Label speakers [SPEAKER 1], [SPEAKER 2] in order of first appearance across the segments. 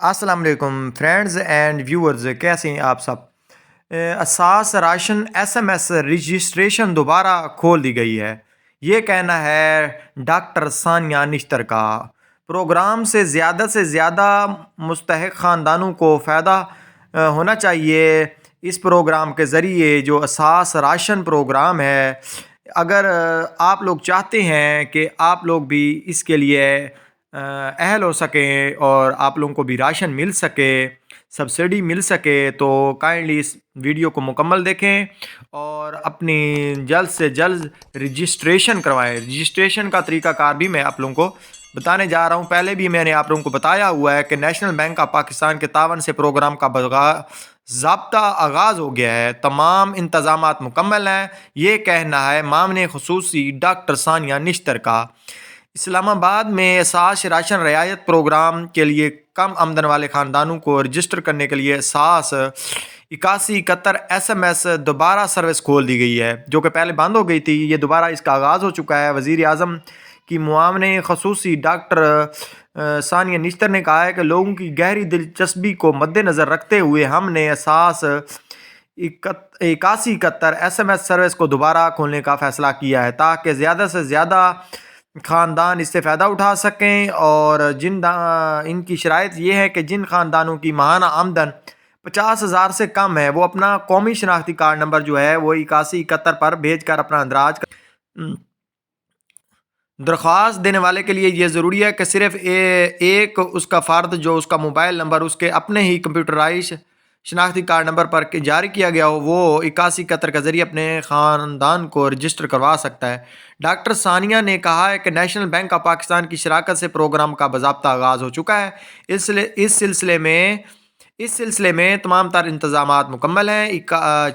[SPEAKER 1] السلام علیکم friends and viewers, کیسے ہیں آپ سب؟ اساس راشن SMS رجسٹریشن دوبارہ کھول دی گئی ہے، یہ کہنا ہے ڈاکٹر ثانیہ نشتر کا۔ پروگرام سے زیادہ مستحق خاندانوں کو فائدہ ہونا چاہیے۔ اس پروگرام کے ذریعے جو اساس راشن پروگرام ہے، اگر آپ لوگ چاہتے ہیں کہ آپ لوگ بھی اس کے لیے اہل ہو سکیں اور آپ لوگوں کو بھی راشن مل سکے، سبسڈی مل سکے، تو کائنڈلی اس ویڈیو کو مکمل دیکھیں اور اپنی جلد سے جلد رجسٹریشن کروائیں۔ رجسٹریشن کا طریقہ کار بھی میں آپ لوگوں کو بتانے جا رہا ہوں۔ پہلے بھی میں نے آپ لوگوں کو بتایا ہوا ہے کہ نیشنل بینک آف پاکستان کے تعاون سے پروگرام کا ضابطہ آغاز ہو گیا ہے، تمام انتظامات مکمل ہیں، یہ کہنا ہے معاون خصوصی ڈاکٹر ثانیہ نشتر کا۔ اسلام آباد میں اساس راشن رعایت پروگرام کے لیے کم آمدن والے خاندانوں کو رجسٹر کرنے کے لیے اساس 8171 SMS دوبارہ سروس کھول دی گئی ہے، جو کہ پہلے بند ہو گئی تھی۔ یہ دوبارہ اس کا آغاز ہو چکا ہے۔ وزیر اعظم کی معاون خصوصی ڈاکٹر ثانیہ نشتر نے کہا ہے کہ لوگوں کی گہری دلچسپی کو مد نظر رکھتے ہوئے ہم نے اساس 8171 SMS سروس کو دوبارہ کھولنے کا فیصلہ کیا ہے، تاکہ زیادہ سے زیادہ خاندان اس سے فائدہ اٹھا سکیں۔ اور ان کی شرائط یہ ہے کہ جن خاندانوں کی ماہانہ آمدن 50,000 سے کم ہے، وہ اپنا قومی شناختی کارڈ نمبر جو ہے وہ 8171 پر بھیج کر اپنا اندراج درخواست دینے والے کے لیے یہ ضروری ہے کہ صرف ایک اس کا فرد جو اس کا موبائل نمبر اس کے اپنے ہی کمپیوٹرائز شناختی کارڈ نمبر پر جاری کیا گیا ہو، وہ 8171 کے ذریعے اپنے خاندان کو رجسٹر کروا سکتا ہے۔ ڈاکٹر ثانیہ نے کہا ہے کہ نیشنل بینک آف پاکستان کی شراکت سے پروگرام کا باضابطہ آغاز ہو چکا ہے۔ اس سلسلے میں تمام تر انتظامات مکمل ہیں۔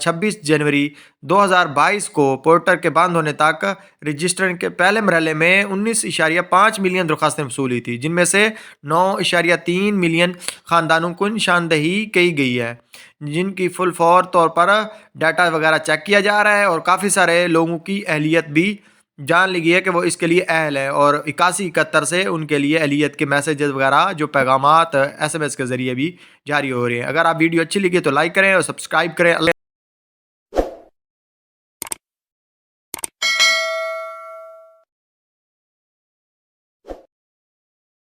[SPEAKER 1] 26 جنوری 2022 کو پورٹل کے بند ہونے تک رجسٹریشن کے پہلے مرحلے میں 19.5 ملین درخواستیں موصول ہوئی تھیں، جن میں سے 9.3 ملین خاندانوں کو نشاندہی کی گئی ہے، جن کی فل فور طور پر ڈیٹا وغیرہ چیک کیا جا رہا ہے، اور کافی سارے لوگوں کی اہلیت بھی جان لی گئی ہے کہ وہ اس کے لیے اہل ہے، اور 8171 سے ان کے لیے اہلیت کے میسیجز وغیرہ جو پیغامات SMS کے ذریعے بھی جاری ہو رہے ہیں۔ اگر آپ ویڈیو اچھی لگی تو لائک کریں اور سبسکرائب کریں۔